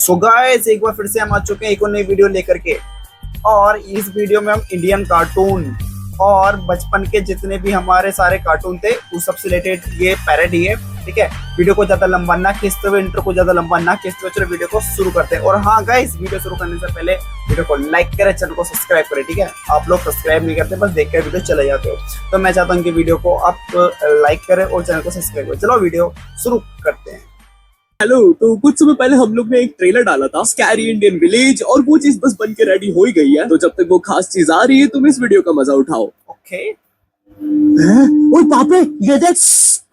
So guys एक बार फिर से हम आ चुके हैं एक और नई वीडियो लेकर के। और इस वीडियो में हम इंडियन कार्टून और बचपन के जितने भी हमारे सारे कार्टून थे उस सबसे रिलेटेड ये पैरोडी है। ठीक है, वीडियो को ज्यादा लंबा ना खींचते हुए, इंट्रो को ज्यादा लंबा ना खींचते हुए, चलो वीडियो को शुरू करते हैं। और हाँ गाइस, वीडियो शुरू करने से पहले वीडियो को लाइक करें, चैनल को सब्सक्राइब करें। ठीक है, आप लोग सब्सक्राइब नहीं करते, बस देख कर वीडियो चले जाते हो, तो मैं चाहता हूँ कि वीडियो को आप लाइक करें और चैनल को सब्सक्राइब करें। चलो वीडियो शुरू करते हैं। हेलो, तो कुछ समय पहले हम लोग ने एक ट्रेलर डाला था स्कैरी इंडियन विलेज, और वो चीज बस बन के रेडी हो ही गई है। तो जब तक वो खास चीज आ रही है तुम इस वीडियो का मजा उठाओ। ओके। ओए पापे, ये देख,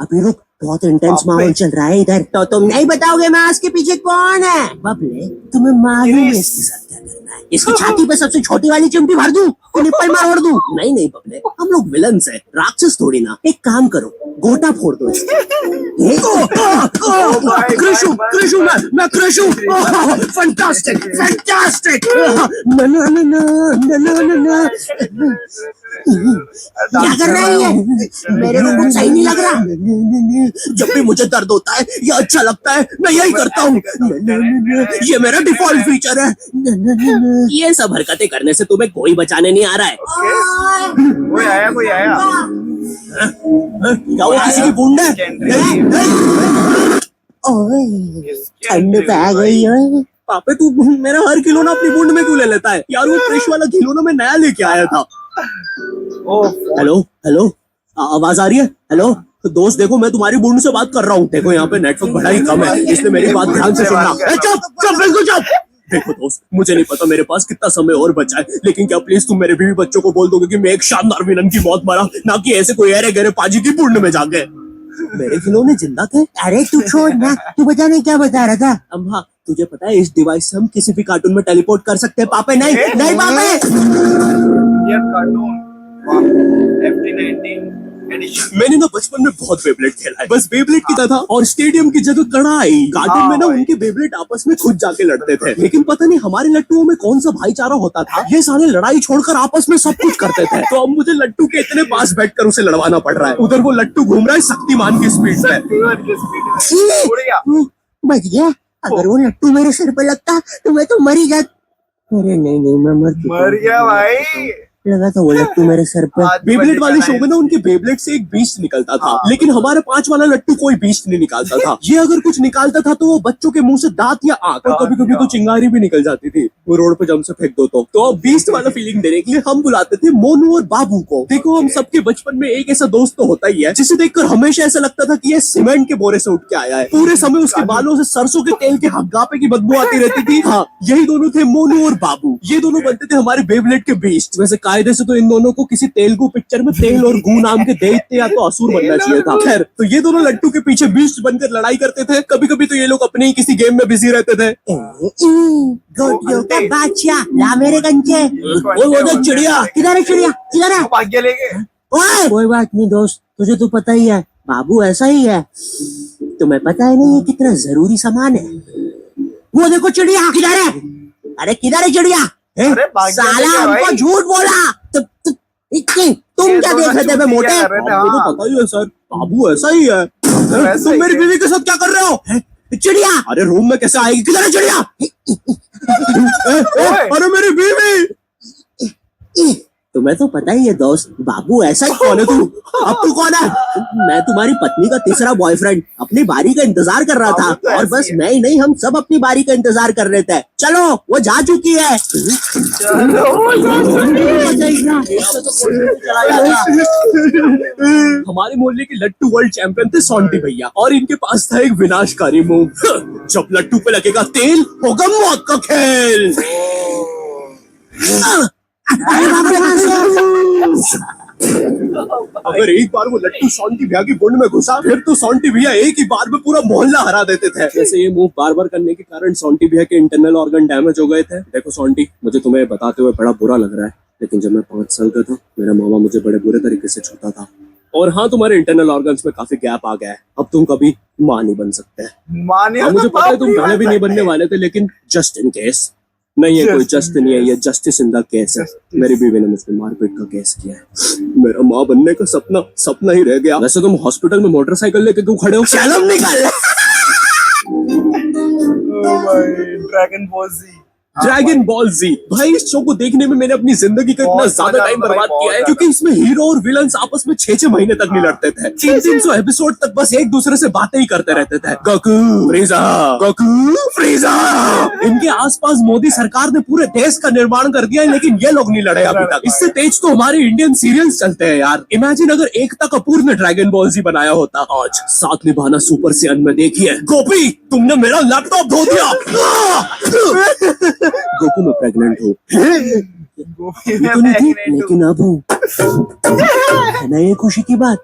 अभी रुक, बहुत इंटेंस माहौल चल रहा है इधर। तो तुम नहीं बताओगे मास्क के पीछे कौन है? बबले, तुम्हें मालूम है इसके साथ क्या करना है? इसकी छाती पे सबसे छोटी वाली चिमटी भर दूं, निप्पल मार दूं? नहीं नहीं बबले, हम लोग विलन्स हैं, राक्षस थोड़ी ना। एक काम करो, गोटा फोड़ दो इसका। कृषु, कृषु, मैं कृषु। Fantastic, fantastic. ना ना ना ना ना ना ना। क्या कर रहा है ये? मेरे को कुछ सही नहीं लग रहा। जब भी मुझे दर्द होता है या अच्छा लगता है मैं यही करता हूँ। ये मेरा डिफॉल्ट फीचर है। ये सब हरकतें करने से तुम्हें कोई बचाने नहीं आ रहा है। कोई आया, कोई आया। क्या वो किसी की बूंद है? ठंड पे आ गई है। पापे, तू मेरा हर खिलौना अपनी बूंद में क्यों ले लेता है? यार वो फ्रेश वाला खिलौना मैं नया लेके आया था। हेलो हेलो, आवाज आ रही है? हेलो दोस्त, देखो मैं तुम्हारी बूंद से बात कर रहा हूँ। देखो यहाँ पे नेटवर्क बड़ा ही कम है, इसलिए मेरी बात ध्यान से सुनना। चुप चुप, बिल्कुल चुप। देखो दोस्त, मुझे नहीं पता मेरे पास कितना समय और बचा है, लेकिन क्या प्लीज तुम मेरे बीवी बच्चों को बोल दोगे कि मैं एक शानदार विलन की मौत मरा, ना कि ऐसे कोई अरे गहरे पाजी की बूंद में जाके। मेरे खिलौने जिंदा थे। अरे तू छोड़ ना, तू बता नहीं क्या बता रहा था? अम्मा, तुझे पता है इस डिवाइस से हम किसी भी कार्टून में टेलीपोर्ट कर सकते हैं? पापे नहीं नहीं पापे। Indian cartoon FT19 edition. मैंने ना बचपन में बहुत बेब्लेड खेला है, बस बेब्लेड की था और स्टेडियम की जगह कड़ाई। कार्टून में ना उनके बेब्लेड आपस में खुद जाके लड़ते थे, लेकिन पता नहीं हमारे लट्टुओं में कौन सा भाईचारा होता था, ये सारे लड़ाई छोड़कर आपस में सब कुछ करते थे। तो अब मुझे लट्टू के इतने पास बैठकर उसे लड़वाना पड़ रहा है। उधर वो लट्टू घूम रहा है शक्तिमान की स्पीड से। बच गया। अगर वो लट्टू मेरे सिर पे लगता तो मैं तो मर ही जाता। अरे नहीं नहीं, मैं मर गया भाई। लगा था वो लट्टू मेरे सर पे। बेब्लेड वाले शो में ना उनके बेब्लेड से एक बीस्ट निकलता था, लेकिन हमारे 5 वाला लट्टू कोई बीस्ट नहीं निकालता था। ये अगर कुछ निकालता था तो वो बच्चों के मुंह से दांत या आंख, और कभी कभी तो चिंगारी भी निकल जाती थी, वो रोड पे जम से फेंक दो तो अब बीस्ट वाला फीलिंग देने के लिए हम बुलाते थे मोनू और बाबू को। देखो, हम सबके बचपन में एक ऐसा दोस्त तो होता ही है जिसे देखकर हमेशा ऐसा लगता था कि ये सीमेंट के बोरे से उठ के आया है। पूरे समय उसके बालों से सरसों के तेल के हग्गापे की बदबू आती रहती थी। हाँ, यही दोनों थे मोनू और बाबू। ये दोनों बनते थे हमारे बेब्लेड के बीस्ट। वैसे कायदे से तो इन दोनों को किसी तेलुगु पिक्चर में तेल और गू नाम के दैत्य या तो असुर बनना चाहिए था। खैर, तो ये दोनों लट्टू के पीछे बीस्ट बनकर लड़ाई करते थे। कभी कभी तो ये लोग अपने ही किसी गेम में बिजी रहते थे। गोटियों का बादशाह, ला मेरे कंचे। वो देख चिड़िया। किधर है चिड़िया? किधर है? भाग्य लेके। ओए, कोई बात नहीं दोस्त, तुझे तो पता ही है, बाबू ऐसा ही है। तुम्हें पता है नहीं ये कितना जरूरी सामान है। वो देखो चिड़िया, किधर है? अरे किधर है चिड़िया? साला हमको झूठ बोला। तुम क्या देख रहे थे बे मोटे? आपको तो पता ही है सर, बाबू ऐसा ही है। तुम मेरी बीवी के साथ क्या कर रहे हो? चिड़िया अरे रूम में कैसे आएगी? किधर है चिड़िया? अरे मेरी बीवी। तुम्हें तो पता ही है दोस्त, बाबू ऐसा ही। कौन है तू? अब तू कौन है? मैं तुम्हारी पत्नी का तीसरा बॉयफ्रेंड, अपनी बारी का इंतजार कर रहा था। तो और बस मैं ही नहीं, हम सब अपनी बारी का इंतजार कर रहे थे। चलो, वो जा चुकी है। हमारे मोहल्ले के लट्टू वर्ल्ड चैंपियन थे सोंटी भैया, और इनके पास था एक विनाशकारी मूव। जब लट्टू पे लगेगा तेल, होगा मौत का खेल। अगर एक बार वो लट्टू सोंटी भैया की बूंद में घुसा, फिर तो सोंटी भैया एक ही बार में पूरा मोहल्ला हरा देते थे। जैसे ये मूव बार बार करने के कारण सोंटी भैया के इंटरनल ऑर्गन डैमेज हो गए थे। देखो सोंटी, मुझे तुम्हें बताते हुए बड़ा बुरा लग रहा है, लेकिन जब मैं 5 साल का था, मेरा मामा मुझे बड़े बुरे तरीके से छूता था। और हाँ, तुम्हारे इंटरनल ऑर्गन्स में काफी गैप आ गया है, अब तुम कभी माँ नहीं बन सकते। मुझे पता है तुम पहले भी नहीं बनने वाले थे, लेकिन जस्ट इन केस। नहीं, ये कोई जस्ट नहीं है, ये जस्टिस इन द केस है। मेरी बीवी ने मुझसे मारपीट का केस किया है। मेरा माँ बनने का सपना ही रह गया। वैसे तुम हॉस्पिटल में मोटरसाइकिल लेके क्यों खड़े हो? चलो निकल। Oh my Dragon Ball ji. Dragon Ball ji. भाई इस शो को देखने में मैंने अपनी जिंदगी का इतना बहुत ज्यादा मजा टाइम आता है बर्बाद भाई, किया है, बहुत क्योंकि इसमें हीरो और विलन्स आपस में 6-6 महीने तक नहीं लड़ते थे। 300 एपिसोड तक बस एक दूसरे से बातें ही करते रहते थे। Goku फ्रीजा, Goku फ्रीजा। इनके आसपास मोदी सरकार ने पूरे देश का निर्माण कर दिया है, लेकिन ये लोग नहीं लड़े अभी तक। इससे तेज तो हमारे इंडियन सीरियल्स चलते हैं यार। इमेजिन अगर एकता कपूर ने ड्रैगन बॉल जी बनाया होता। आज साथ निभाना सुपर सियान में देखिए। गोपी तुमने मेरा लैपटॉप धो दिया। गोकू मैं प्रेग्नेंट हूँ। गोभी तो में नहीं थी, pregnant हूँ। लेकिन अब हूँ। है ना ये खुशी की बात।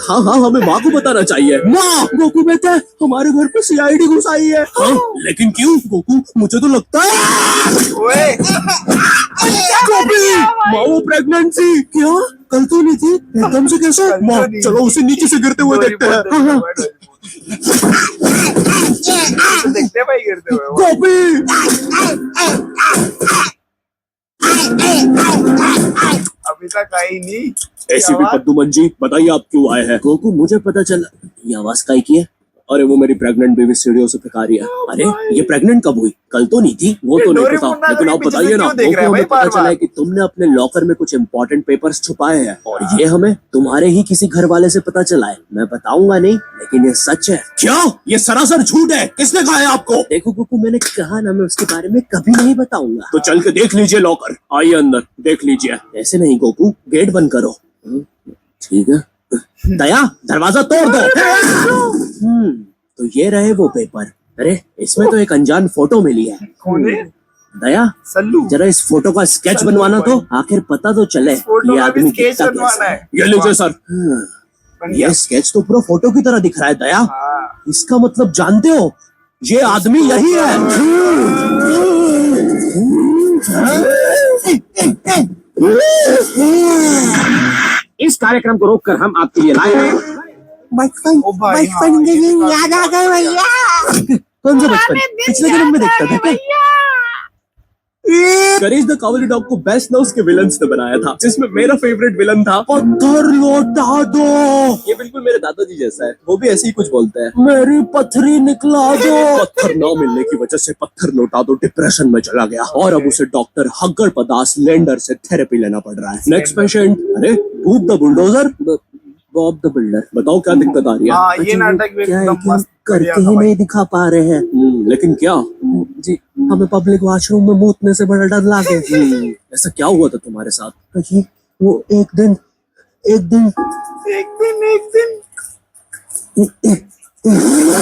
हाँ हाँ हमें माँ को बताना चाहिए। माँ गोकू बेटा हमारे घर पे सीआईडी घुस आई है। हाँ, लेकिन क्यों गोकू? मुझे तो लगता है ओए गोपी माँ वो प्रेगनेंसी। क्या कल तो नहीं थी, एकदम से कैसे? कल तो माँ नहीं चलो थी। उसे नीचे से गिरते हुए देखते हैं। हाँ, हाँ। देखते भाई गिरते हुए वो। गोपी अभी तक आई नहीं। ऐसी भी क्या बात? पद्दूमन जी बताइए आप क्यों आए हैं? गोकू मुझे पता चला ये आवाज काई की है। अरे वो मेरी प्रेग्नेंट बेबी सीढ़ियों से फेंका रही है। अरे ये प्रेग्नेंट कब हुई? कल तो नहीं थी। वो ये तो नहीं डोरेमोन पता, ना लेकिन कभी आप पीछे से बताइए ना। क्यों देख रहे गोकू हैं हमें भाई पता चला बार-बार? है कि तुमने अपने लॉकर में कुछ इंपॉर्टेंट पेपर्स छुपाए हैं, और ये हमें तुम्हारे ही किसी घर वाले से पता चला है। मैं बताऊंगा नहीं, लेकिन ये सच है। क्या? ये सरासर झूठ है। किसने कहा है आपको? देखो गोकू मैंने कहा ना, मैं उसके बारे में कभी नहीं बताऊंगा। तो चल के देख लीजिए लॉकर। आइए अंदर देख लीजिए। ऐसे नहीं गोकू, गेट बंद करो। ठीक है। दया दरवाजा तोड़ दो। तो ये रहे वो पेपर। अरे इसमें तो एक अनजान फोटो मिली है। कौन है? दया सल्लू। जरा इस फोटो का स्केच सल्लू बनवाना भाई। तो, आखिर पता तो चले फोटो ये का भी आदमी स्केच दिखता बनवाना कैसा है। है। ये लीजिए सर। बन गया। ये स्केच तो पूरा फोटो की तरह दिख रहा है दया। हाँ। इसका मतलब जानते हो, ये आदमी यही है। इस कार्यक्रम को रोककर हम आपके लिए लाए हैं बचपन। ओ भाई, बचपन हाँ, के ये दिन तो याद आ गए भैया। कौन सा बचपन? पिछले जन्म में देखता था क्या? करेज द कावली डॉग को बेस्ट नोस के विलन्स ने बनाया था, जिसमें मेरा फेवरेट विलन था पत्थर लौटा दो। ये बिल्कुल मेरे दादाजी जैसा है, वो भी ऐसे ही कुछ बोलते हैं। मेरी पथरी निकला दो। पत्थर ना मिलने की वजह से पत्थर लौटा दो डिप्रेशन में चला गया, और अब उसे डॉक्टर हग्गड़ पदास लेंडर से थेरेपी लेना पड़ रहा है। Next patient. अरे Boob the bulldozer, Bob the builder. बताओ क्या दिक्कत आ रही है? हाँ, ये नाटक भी क्या है एकदम कि मस्त बढ़िया करके था ही भाई। नहीं दिखा पा रहे हैं। लेकिन क्या? जी हमें पब्लिक वॉशरूम में मूतने से बड़ा डर लागे। ऐसा क्या हुआ था तुम्हारे साथ? जी वो एक दिन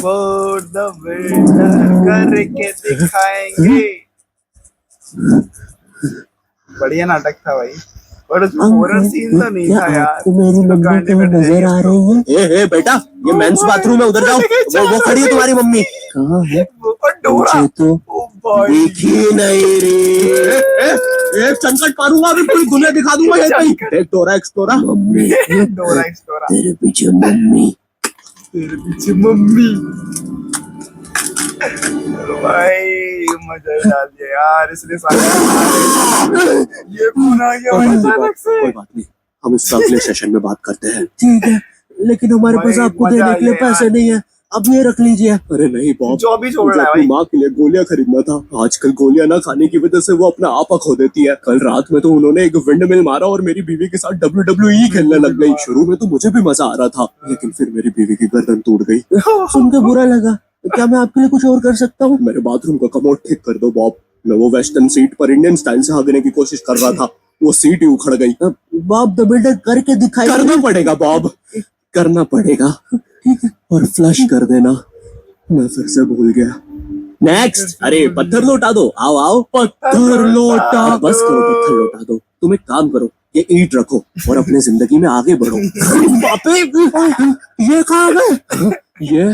वो द बिल्डर करके दिखाएंगे। बढ़िया नाटक था भाई, और उसमें हॉरर सीन तो नहीं था यार। आपको मेरी उसमें मम्मी गांडे कहीं बैठ नजर आ जाएंगे। रही है? ए बेटा ये मेंस बाथरूम है, उधर जाओ। वो खड़ी है तुम्हारी मम्मी। कहाँ है? और डोरा। मुझे तो ओ भाई, दिखी नहीं रही। एक चंकट मारूंगा, अभी पूरी दुनिया दिखा दूंगा यहीं पे। एक डोरा एक्सप्लोरा। मम्मी डोरा एक्सप्लोरा। तेरे पीछे मम्मी। तेरे पीछे मम्मी। चलो भाई, मजा ही डाल दिया यार इसने सारे। ये कौन आ गया भाई अचानक से? कोई बात नहीं, हम इसका अगले सेशन में बात करते हैं। ठीक है, लेकिन हमारे भाई, पास आपको मजा देने आ के लिए गया पैसे यार। नहीं है, अब ये रख लीजिए। अरे नहीं बॉब, जो भी छोड़ मुझे रहा है अपनी भाई। माँ के लिए गोलियां खरीदना था। आजकल गोलियां ना खाने की वजह से वो अपना आपा खो देती है। कल रात में तो उन्होंने एक विंड मिल मारा और मेरी बीवी के साथ WWE खेलने लग गई। शुरू में तो मुझे भी मजा आ रहा था, लेकिन फिर मेरी बीवी की गर्दन टूट गई। सुनकर बुरा लगा। क्या मैं आपके लिए कुछ और कर सकता हूँ? मेरे बाथरूम का कमोड ठीक कर दो बॉब। मैं वो वेस्टर्न सीट पर इंडियन स्टाइल से भागने की कोशिश कर रहा था, वो सीट ही उखड़ गई। बॉब द बिल्डर करके दिखाई। करना पड़ेगा बॉब, करना पड़ेगा। ठीक है, और फ्लश कर देना। मैं फिर से भूल गया। नेक्स्ट। अरे पत्थर लौटा दो। आओ आओ, पत्थर लौटा। बस करो, पत्थर लौटा दो। तुम एक काम करो, ये ईंट रखो और अपने जिंदगी में आगे बढ़ो। बापे, ये कहाँ गए? ये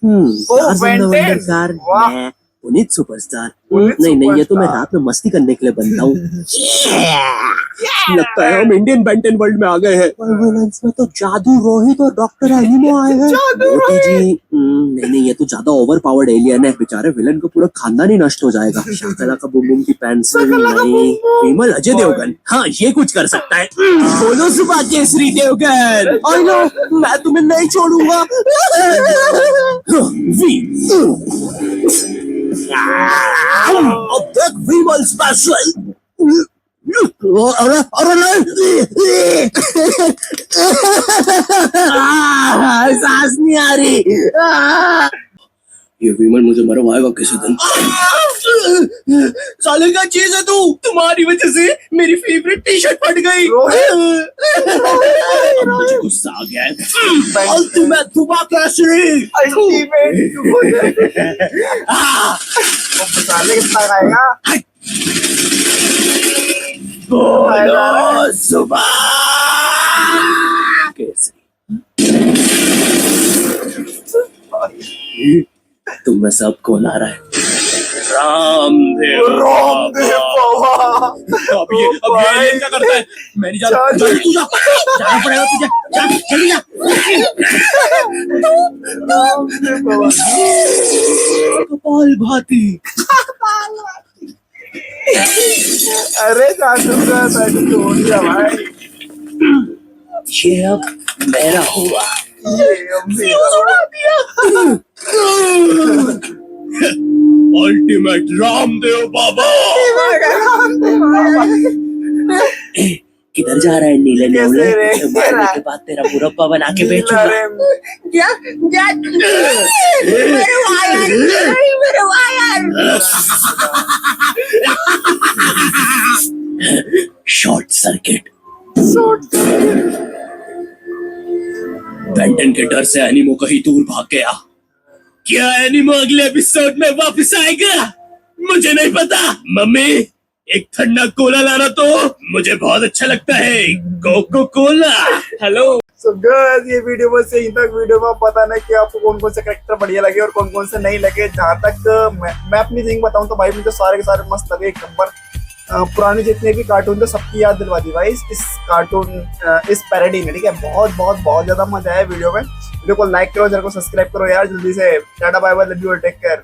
वेंटेज। वाह। पुनीत सुपरस्टार। पुनीत नहीं नहीं, ये तो मैं सुपरस्टार। रात में मस्ती करने के लिए बनता हूँ। लगता है हम इंडियन बेंटन वर्ल्ड में आ गए हैं। विलन्स में तो जादू रोहित और डॉक्टर एनिमो आए हैं। मोदी जी, नहीं नहीं, ये तो ज्यादा ओवर पावर्ड एलियन है। बेचारे विलन का पूरा खानदान ही नष्ट हो जाएगा। शकला का बुम बुम की पेंसिल नहीं, विमल अजय देवगन, हाँ ये कुछ कर सकता है। बोलो सुबह केसरी देवगन। आई नो, मैं तुम्हें नहीं छोड़ूंगा। अब तक विमल स्पेशल। अरे अरे नहीं, सांस नहीं आ रही। ये विमल मुझे मरवाएगा किसी दिन। साले क्या चीज है तू? तुम्हारी वजह से मेरी फेवरेट टी शर्ट फट गई। अब मुझे गुस्सा आ गया है। अल्टीमेट धमाका श्री। साले कितना खाएगा? बोलो सुबह कैसे? तुम्हें सब कौन आ रहा है? रामदेव बाबा। अब ये क्या करता है? मैं नहीं जाता। जल्दी तू जा, जाना पड़ेगा तुझे। जा जल्दी जा। कपाल भाती। अरे सासू का छोड़ दिया भाई। ये अब मेरा हुआ। अल्टीमेट रामदेव बाबा। किधर जा रहा है नीले नेवले? मारने के बाद तेरा मुरब्बा बना के बेचूंगा। मेरे वायर। Short circuit. बेंटन के डर से एनिमो कहीं दूर भाग गया। क्या एनिमो अगले एपिसोड में वापस आएगा? मुझे नहीं पता। मम्मी एक ठंडा कोला लाना तो मुझे बहुत अच्छा लगता है। Coca cola. Hello. So guys, ये वीडियो बस यहीं तक। वीडियो में पता नहीं कि आपको कौन कौन से कैरेक्टर बढ़िया लगे और कौन कौन से नहीं लगे। जहाँ तक मैं अपनी थिंग बताऊं तो भाई मुझे सारे के सारे मस्त लगे, एक नंबर। पुराने जितने भी कार्टून थे सबकी याद दिलवा दी भाई इस कार्टून इस पैरोडी में। ठीक है, बहुत बहुत बहुत ज्यादा मजा आया वीडियो में। वीडियो को लाइक करो, चैनल को सब्सक्राइब करो यार जल्दी से। Tata bye bye, love you, take care.